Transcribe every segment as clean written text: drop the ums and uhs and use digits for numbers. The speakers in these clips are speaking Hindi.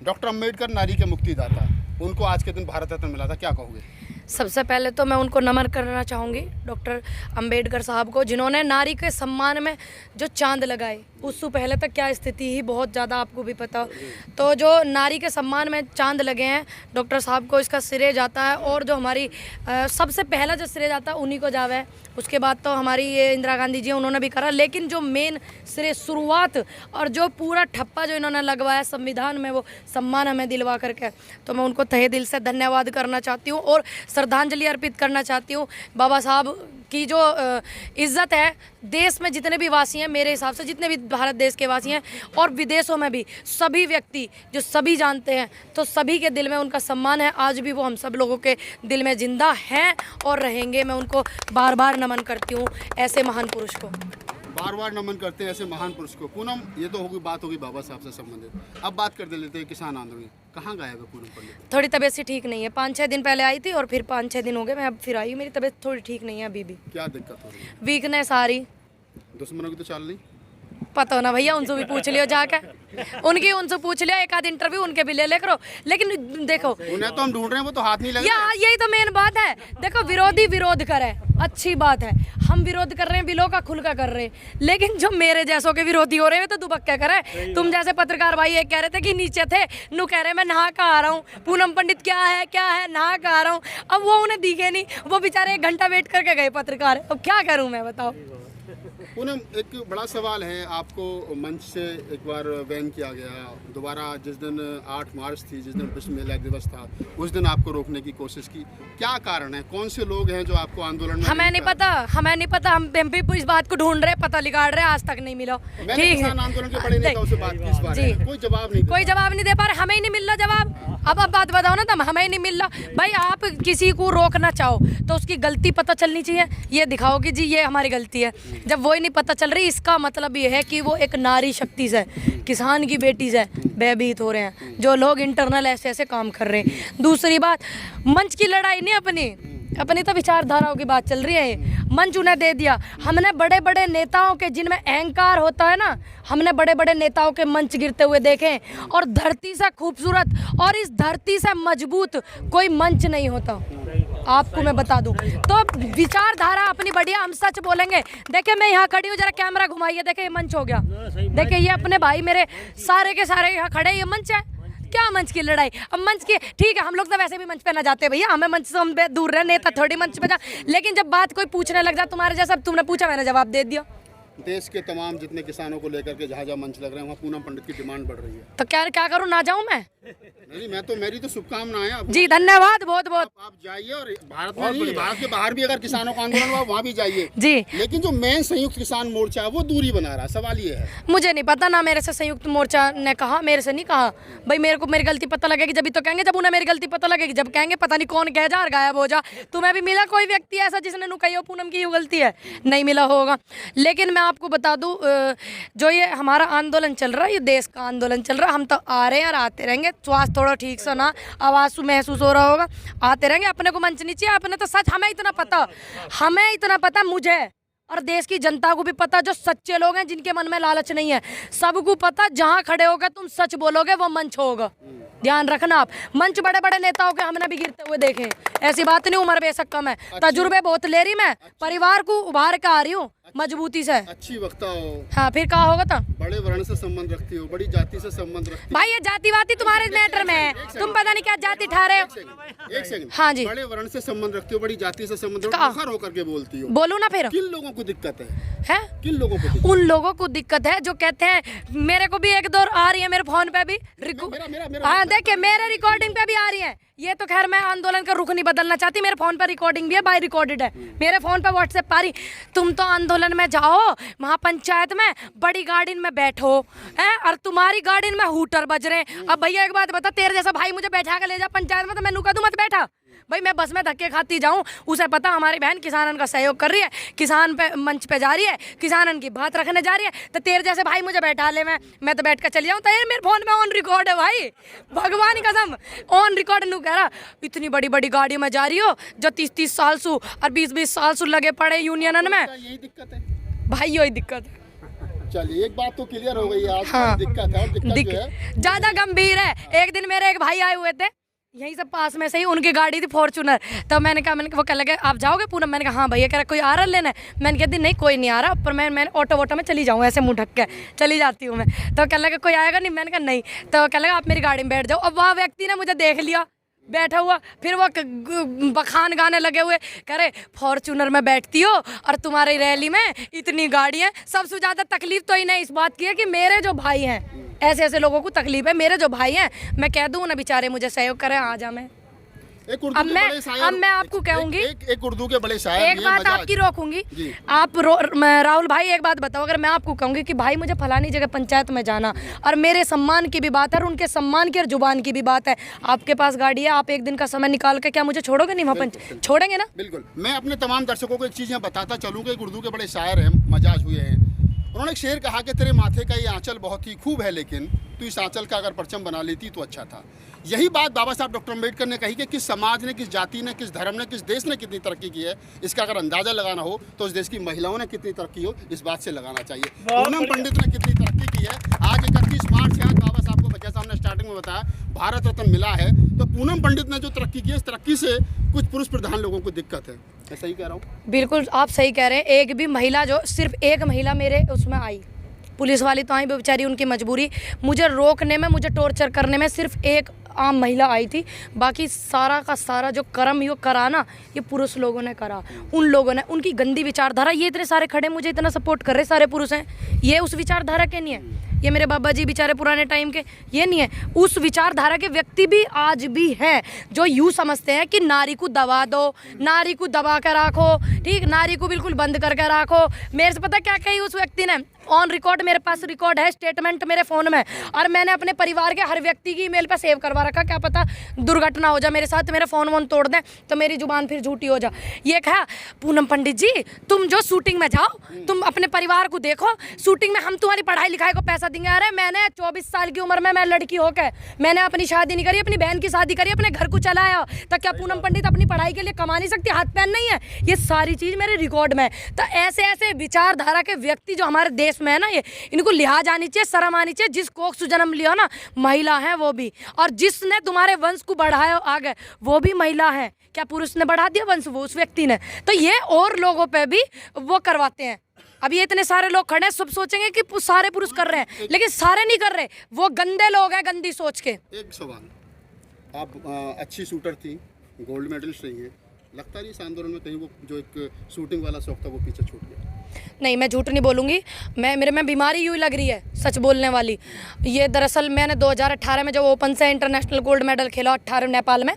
डॉक्टर अम्बेडकर नारी के मुक्तिदाता, उनको आज के दिन भारत रत्न मिला था, क्या कहोगे? सबसे पहले तो मैं उनको नमन करना चाहूँगी, डॉक्टर अंबेडकर साहब को, जिन्होंने नारी के सम्मान में जो चांद लगाए। उससे पहले तक क्या स्थिति ही बहुत ज़्यादा आपको भी पता, तो जो नारी के सम्मान में चांद लगे हैं डॉक्टर साहब को इसका श्रेय जाता है। और जो हमारी सबसे पहला जो श्रेय जाता है उन्हीं को जावे है। उसके बाद तो हमारी ये इंदिरा गांधी जी उन्होंने भी करा, लेकिन जो मेन श्रेय शुरुआत और जो पूरा ठप्पा जो इन्होंने लगवाया संविधान में, वो सम्मान हमें दिलवा करके, तो मैं उनको तहे दिल से धन्यवाद करना चाहती हूँ और श्रद्धांजलि अर्पित करना चाहती हूँ। बाबा साहब की जो इज़्ज़त है देश में जितने भी वासी हैं, मेरे हिसाब से जितने भी भारत देश के वासी हैं और विदेशों में भी सभी व्यक्ति जो सभी जानते हैं, तो सभी के दिल में उनका सम्मान है। आज भी वो हम सब लोगों के दिल में जिंदा हैं और रहेंगे। मैं उनको बार बार नमन करती हूँ, ऐसे महान पुरुष को बार बार नमन करते हैं, ऐसे महान पुरुष को। पूनम, ये तो बात होगी बाबा साहब से संबंधित। अब बात कर लेते हैं किसान आंदोलन। कहाँ गायब है पूनम पंडित? थोड़ी तबीयत सी ठीक नहीं है, 5-6 दिन पहले आई थी और फिर 5-6 दिन हो गए मैं अब फिर आई हूँ। मेरी तबीयत थोड़ी ठीक नहीं है अभी भी। क्या दिक्कत हो रही है? वीकनेस आ रही। दुश्मनों की तो चाल नहीं पता हो ना भैया, उनसे भी पूछ लियो जाके, उनसे पूछ लिया, एक आध इंटरव्यू उनके भी ले ले करो। लेकिन देखो, उन्हें तो हम ढूंढ रहे हैं, वो तो हाथ नहीं लग या यही तो मेन बात है। देखो, विरोधी विरोध करे, अच्छी बात है, हम विरोध कर रहे हैं, बिलो का खुल का कर रहे हैं, लेकिन जो मेरे जैसों के विरोधी हो रहे हैं तो दुबक्के करे। तुम जैसे पत्रकार भाई एक कह रहे थे कि नीचे थे, नु कह रहे मैं नहा का आ रहा हूँ, पूनम पंडित क्या है नहा का आ रहा हूँ। अब वो उन्हें दिखे नहीं, वो बेचारे 1 घंटा वेट करके गए पत्रकार। अब क्या करूँ मैं, बताओ। पूनम, एक बड़ा सवाल है, आपको मंच से एक बार बैन किया गया, दोबारा जिस दिन 8 मार्च थी, जिस दिन विश्व महिला दिवस था, उस दिन आपको रोकने की कोशिश की। क्या कारण है? कौन से लोग हैं जो आपको आंदोलन में? हमें नहीं पता, हम भी इस बात को ढूंढ रहे, पता लिगाड़ रहे, आज तक नहीं मिला। ठीक है, आंदोलन के बड़े नेताओं से बात की इस बारे में, कोई जवाब नहीं दे पा रहे, हमें ही नहीं मिल रहा जवाब। अब बात बताओ ना, तुम हमें ही नहीं मिल रहा। भाई, आप किसी को रोकना चाहो तो उसकी गलती पता चलनी चाहिए, ये दिखाओ कि जी ये हमारी गलती है। जब वो ही नहीं पता चल रही, इसका मतलब ये है कि वो एक नारी शक्ति से, किसान की बेटी से भयभीत हो रहे हैं जो लोग इंटरनल ऐसे काम कर रहे हैं। दूसरी बात, मंच की लड़ाई नहीं, अपनी तो विचारधाराओं की बात चल रही है। मंच उन्हें दे दिया, हमने बड़े बड़े नेताओं के, जिनमें अहंकार होता है ना, हमने बड़े बड़े नेताओं के मंच गिरते हुए देखे, और धरती से खूबसूरत और इस धरती से मजबूत कोई मंच नहीं होता, आपको मैं बता दूं। तो विचारधारा अपनी बढ़िया, हम सच बोलेंगे। देखिए, मैं यहाँ खड़ी हूँ, जरा कैमरा घुमाइए, देखिए ये मंच हो गया। देखिए ये अपने भाई मेरे सारे के सारे यहाँ खड़े, ये मंच है। क्या मंच की लड़ाई? अब मंच की, ठीक है, हम लोग तो वैसे भी मंच पे ना जाते भैया, हमें मंच से हम दूर रहे, नेता थोड़ी मंच पे जा। लेकिन जब बात कोई पूछने लग जाए, तुम्हारे जैसा, तुमने पूछा मैंने जवाब दे दिया। देश के तमाम जितने किसानों को लेकर के जहाँ मंच लग रहे हैं, वहाँ पूनम पंडित की डिमांड बढ़ रही है, तो क्या करूँ, ना जाऊँ मैं? नहीं, मेरी तो शुभकामनाएं जी, धन्यवाद बहुत बहुत। आप जाइए, और भारत में नहीं, भारत के बाहर भी अगर किसानों का आंदोलन हुआ वहाँ भी जाइए जी। लेकिन जो मेन संयुक्त किसान मोर्चा है वो दूरी बना रहा है, सवाल ये है। मुझे नहीं पता, ना मेरे से संयुक्त मोर्चा ने कहा, मेरे से नहीं कहा। भाई, मेरे को मेरी गलती पता लगेगी जब ही तो कहेंगे, जब उन्हें मेरी गलती पता लगेगी, जब कहेंगे पता नहीं कौन कह जा और गायब हो जा। तुम्हें भी मिला कोई व्यक्ति ऐसा जिसने नु कही हो पूनम की गलती है? नहीं मिला होगा। लेकिन मैं आपको बता दूं, जो ये हमारा आंदोलन चल रहा है, ये देश का आंदोलन चल रहा है, हम तो आ रहे हैं और आते रहेंगे। स्वास्थ्य थोड़ा ठीक से ना, आवाज़ महसूस हो रहा होगा, आते रहेंगे। अपने को मंच नहीं चाहिए, अपने तो सच, हमें इतना पता मुझे और देश की जनता को भी पता, जो सच्चे लोग हैं, जिनके मन में लालच नहीं है, सबको पता, जहां खड़े होकर तुम सच बोलोगे वो मंच होगा। ध्यान रखना आप, मंच बड़े बड़े नेताओं के हमने भी गिरते हुए देखे, ऐसी बात नहीं, उम्र बेशक कम है, तजुर्बे बहुत ले रही, मैं परिवार को उभार के आ रही हूँ मजबूती से। अच्छी वक्ता हो। हाँ, फिर कहा होगा तो बड़े वर्ण से संबंध रखती हो, बड़ी जाति से संबंध रखती हो। भाई, ये जातिवादी तुम्हारे मैटर में है, तुम पता नहीं क्या जाति ठहरे हो। एक सेकंड, हाँ जी, बड़े वर्ण से संबंध रखती हो, बड़ी जाति से संबंध होकर के बोलती हो, बोलो ना फिर। किन लोगों को दिक्कत है? किन लोगों को? उन लोगों को दिक्कत है जो कहते हैं, मेरे को भी एक दो आ रही है, मेरे फोन पे भी, हाँ देखिए, मेरे रिकॉर्डिंग पे भी आ रही है। ये तो खैर मैं आंदोलन का रुख नहीं बदलना चाहती, मेरे फोन पर रिकॉर्डिंग भी है, बाय रिकॉर्डेड है, मेरे फोन पर व्हाट्सएप आ रही। तुम तो आंदोलन में जाओ, वहाँ पंचायत में बड़ी गाड़ी में बैठो है, और तुम्हारी गाड़ी में हूटर बज रहे हैं। अब भैया एक बात बता, तेरे जैसा भाई मुझे बैठा के ले जा पंचायत में, तो मैं नुका दूं मत बैठा। भाई, मैं बस में धक्के खाती जाऊं, उसे पता हमारी बहन किसानन का सहयोग कर रही है, किसान पे मंच पे जा रही है, किसानन की बात रखने जा रही है, तो तेरे जैसे भाई मुझे बैठा ले, मैं तो बैठ कर चली जाऊँ। तो ये मेरे फोन में ऑन रिकॉर्ड है भाई, भगवान की कसम, ऑन रिकॉर्ड। नू कह रहा, इतनी बड़ी बड़ी गाड़ी में जा रही हो, जो 30-30 साल सु और 20-20 साल सु लगे पड़े यूनियन में। यही दिक्कत है भाई, यही दिक्कत है। चलिए, एक बात तो क्लियर हो गई है, आज हाँ। दिक्कत है, और दिक्कत जो है ज्यादा गंभीर है। एक दिन मेरे एक भाई आए हुए थे यहीं से पास में से ही, उनकी गाड़ी थी फॉर्च्यूनर। तो मैंने कहा, वो कह लगे आप जाओगे पूनम? मैंने कहा हाँ भैया। कह रहा कोई आ रहा लेना है? मैंने कहा नहीं कोई नहीं आ रहा, पर मैंने ऑटो वोटो में चली जाऊँ, ऐसे मुँह ढक के चली जाती हूँ मैं। तो कह लगा कोई आएगा नहीं? मैंने कहा नहीं। तो कह लगा आप मेरी गाड़ी में बैठ जाओ। अब वह व्यक्ति ने मुझे देख लिया बैठा हुआ, फिर वो बखान गाने लगे हुए, कह रहे फॉर्च्यूनर में बैठती हो और तुम्हारी रैली में इतनी गाड़ियाँ। सबसे ज़्यादा तकलीफ तो इन्हें इस बात की है कि मेरे जो भाई हैं, ऐसे ऐसे लोगों को तकलीफ है। मेरे जो भाई हैं, मैं कह दूँ ना बेचारे मुझे सहयोग करें, आ जा मैं। एक उर्दू के बड़े शायर, अब मैं आपको कहूँगी, एक उर्दू के बड़े शायर, एक बात आपकी रोकूंगी। आप राहुल भाई एक बात बताओ, अगर मैं आपको कहूँगी कि भाई मुझे फलानी जगह पंचायत में जाना, और मेरे सम्मान की भी बात है और उनके सम्मान की और जुबान की भी बात है, आपके पास गाड़ी है, आप एक दिन का समय निकाल के क्या मुझे छोड़ोगे नहीं वहाँ? छोड़ेंगे ना? बिल्कुल। मैं अपने तमाम दर्शकों को एक चीज़ यहाँ बताता चलूँ कि एक उर्दू के बड़े शायर हैं, मजाज हुए हैं। उन्होंने एक शेर कहा कि तेरे माथे का ये आंचल बहुत ही खूब है, लेकिन तू इस आंचल का अगर परचम बना लेती तो अच्छा था। यही बात बाबा साहब डॉक्टर अम्बेडकर ने कही कि किस समाज ने, किस जाति ने, किस धर्म ने, किस देश ने कितनी तरक्की की है, इसका अगर अंदाज़ा लगाना हो तो उस देश की महिलाओं ने कितनी तरक्की हो, इस बात से लगाना चाहिए। पूनम पंडित ने कितनी तरक्की की है। आज 31 मार्च है, बाबा साहब को जैसा हमने स्टार्टिंग में बताया भारत रत्न मिला है, तो पूनम पंडित ने जो तरक्की की है, इस तरक्की से कुछ पुरुष प्रधान लोगों को दिक्कत है। मैं सही कह रहा हूँ? बिल्कुल आप सही कह रहे हैं। एक भी महिला, जो सिर्फ एक महिला मेरे उसमें आई, पुलिस वाली तो आई बेचारी, उनकी मजबूरी, मुझे रोकने में, मुझे टॉर्चर करने में सिर्फ एक आम महिला आई थी। बाकी सारा का सारा जो कर्म ये करा ना, ये पुरुष लोगों ने करा। उन लोगों ने, उनकी गंदी विचारधारा, ये इतने सारे खड़े मुझे इतना सपोर्ट कर रहे सारे पुरुष हैं, ये उस विचारधारा के नहीं है। ये मेरे बाबा जी बेचारे पुराने टाइम के, ये नहीं है। उस विचारधारा के व्यक्ति भी आज भी हैं जो यूँ समझते हैं कि नारी को दबा दो, नारी को दबा कर रखो, ठीक, नारी को बिल्कुल बंद करके रखो। मेरे से पता क्या कही उस व्यक्ति ने? ऑन रिकॉर्ड, मेरे पास रिकॉर्ड है, स्टेटमेंट मेरे फ़ोन में, और मैंने अपने परिवार के हर व्यक्ति की ईमेल पे सेव करवा रखा। क्या पता दुर्घटना हो जाए मेरे साथ, मेरे फ़ोन वोन तोड़ दें तो मेरी जुबान फिर झूठी हो जाए। ये कहा पूनम पंडित जी, तुम जो शूटिंग में जाओ, तुम अपने परिवार को देखो, शूटिंग में हम तुम्हारी पढ़ाई लिखाई को पैसा देंगे। अरे मैंने 24 साल की उम्र में, मैं लड़की होकर, मैंने अपनी शादी नहीं करी, अपनी बहन की शादी करी, अपने घर को चलाया, तो क्या पूनम पंडित अपनी पढ़ाई के लिए कमा नहीं सकती? हाथ पैन नहीं है? ये सारी चीज़ मेरे रिकॉर्ड में। तो ऐसे ऐसे विचारधारा के व्यक्ति जो हमारे देश में है ना, ये इनको लिहाज आनी चाहिए, शर्म आनी चाहिए। जिस कोख से जन्म लिया ना, महिला है वो भी, और जिसने तुम्हारे वंश को बढ़ाया आगे, वो भी महिला है। क्या पुरुष ने बढ़ा दिया वंश? वो उस व्यक्ति ने। तो ये और लोगों पे भी वो करवाते हैं। अभी इतने सारे लोग खड़े हैं, सब सोचेंगे कि सारे पुरुष कर रहे हैं, लेकिन सारे नहीं कर रहे, वो गंदे लोग हैं, गंदी सोच के। एक सवाल, आप अच्छी शूटर थी, गोल्ड मेडलिस्ट रही हैं, लगता है इस आंदोलन में कहीं वो जो एक शूटिंग वाला शौक था वो पीछे छूट गया? नहीं, मैं झूठ नहीं बोलूँगी। मेरे में बीमारी यूँ लग रही है सच बोलने वाली। ये दरअसल मैंने 2018 में जब ओपन से इंटरनेशनल गोल्ड मेडल खेला 18 नेपाल में,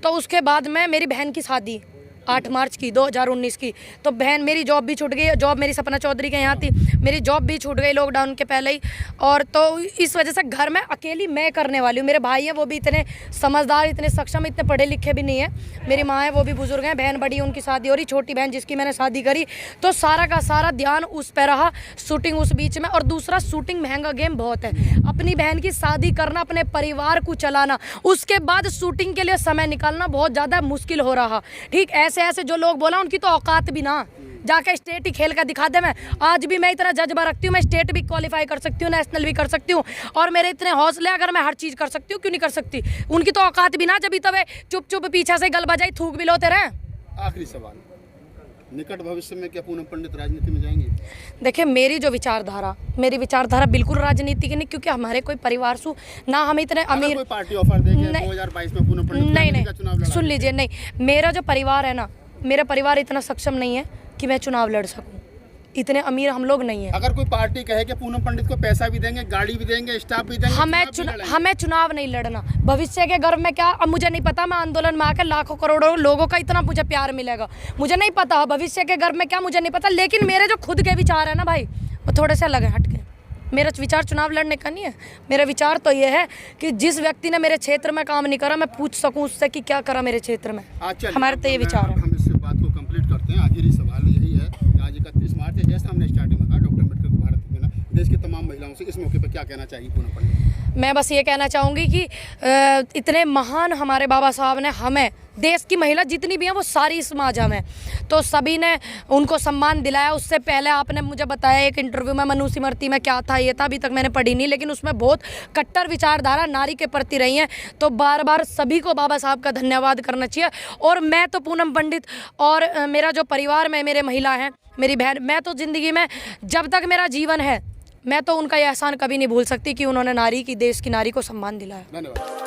तो उसके बाद में मेरी बहन की शादी 8 मार्च की 2019 की, तो बहन मेरी जॉब भी छूट गई। जॉब मेरी सपना चौधरी के यहाँ थी, मेरी जॉब भी छूट गई लॉकडाउन के पहले ही। और तो इस वजह से घर में अकेली मैं करने वाली हूँ। मेरे भाई हैं, वो भी इतने समझदार, इतने सक्षम, इतने पढ़े लिखे भी नहीं है। मेरी माँ है, वो भी बुजुर्ग हैं, बहन बड़ी, उनकी शादी हो रही, छोटी बहन जिसकी मैंने शादी करी, तो सारा का सारा ध्यान उस पर रहा, शूटिंग उस बीच में। और दूसरा, शूटिंग महंगा गेम बहुत है, अपनी बहन की शादी करना, अपने परिवार को चलाना, उसके बाद शूटिंग के लिए समय निकालना बहुत ज़्यादा मुश्किल हो रहा। ठीक, ऐसे जो लोग बोला उनकी तो औकात भी ना, जाके स्टेट ही खेल कर दिखा दे। मैं आज भी मैं इतना जज्बा रखती हूँ, मैं स्टेट भी क्वालिफाई कर सकती हूँ, नेशनल भी कर सकती हूँ, और मेरे इतने हौसले, अगर मैं हर चीज़ कर सकती हूँ, क्यों नहीं कर सकती? उनकी तो औकात भी ना, जब तब चुप चुप पीछे से गल बजाई थूक भी लोते रहे। आखिरी सवाल, निकट भविष्य में क्या पूनम पंडित राजनीति में जाएंगे? देखिए, मेरी विचारधारा बिल्कुल राजनीति की नहीं, क्योंकि हमारे कोई परिवार सु ना, हम इतने अमीर, कोई पार्टी ऑफर देगी 2022 में पूनम पंडित का चुनाव लड़ा, सुन लीजिए, नहीं, मेरा जो परिवार है ना, मेरा परिवार इतना सक्षम नहीं है कि मैं चुनाव लड़ सकूं। इतने अमीर हम लोग नहीं हैं। अगर कोई पार्टी कहे कि पूनम पंडित को पैसा भी देंगे, गाड़ी भी देंगे, स्टाफ भी देंगे, हमें चुनाव नहीं लड़ना। भविष्य के गर्व में क्या, अब मुझे नहीं पता, मैं आंदोलन में आकर लाखों करोड़ों लोगों का इतना मुझे प्यार मिलेगा, मुझे नहीं पता। भविष्य के गर्व में क्या, मुझे नहीं पता, लेकिन मेरे जो खुद के विचार है ना भाई, वो थोड़े से अलग है, हटके। मेरा विचार चुनाव लड़ने का नहीं है। मेरा विचार तो ये है कि जिस व्यक्ति ने मेरे क्षेत्र में काम नहीं करा, मैं पूछ सकूं उससे कि क्या करा मेरे क्षेत्र में। हमारे तो ये विचार है। हम इस बात को कंप्लीट करते हैं। आखिरी सवाल यही है कि आज 31 मार्च है, जैसा हमने स्टार्टिंग में कहा, डॉक्टर अम्बेडकर को भारत रत्न, देश की तमाम महिलाओं से इस मौके पर क्या कहना चाहिए पूनम पंडित? मैं बस ये कहना चाहूँगी कि इतने महान हमारे बाबा साहब ने हमें देश की महिला जितनी भी हैं वो सारी समाज में, तो सभी ने उनको सम्मान दिलाया। उससे पहले आपने मुझे बताया एक इंटरव्यू में मनुस्मृति में क्या था, ये था, अभी तक मैंने पढ़ी नहीं, लेकिन उसमें बहुत कट्टर विचारधारा नारी के प्रति रही है। तो बार बार सभी को बाबा साहब का धन्यवाद करना चाहिए। और मैं तो पूनम पंडित और मेरा जो परिवार में मेरे महिला हैं, मेरी बहन, मैं तो ज़िंदगी में जब तक मेरा जीवन है मैं तो उनका ये एहसान कभी नहीं भूल सकती कि उन्होंने नारी की, देश की नारी को सम्मान दिलाया। धन्यवाद।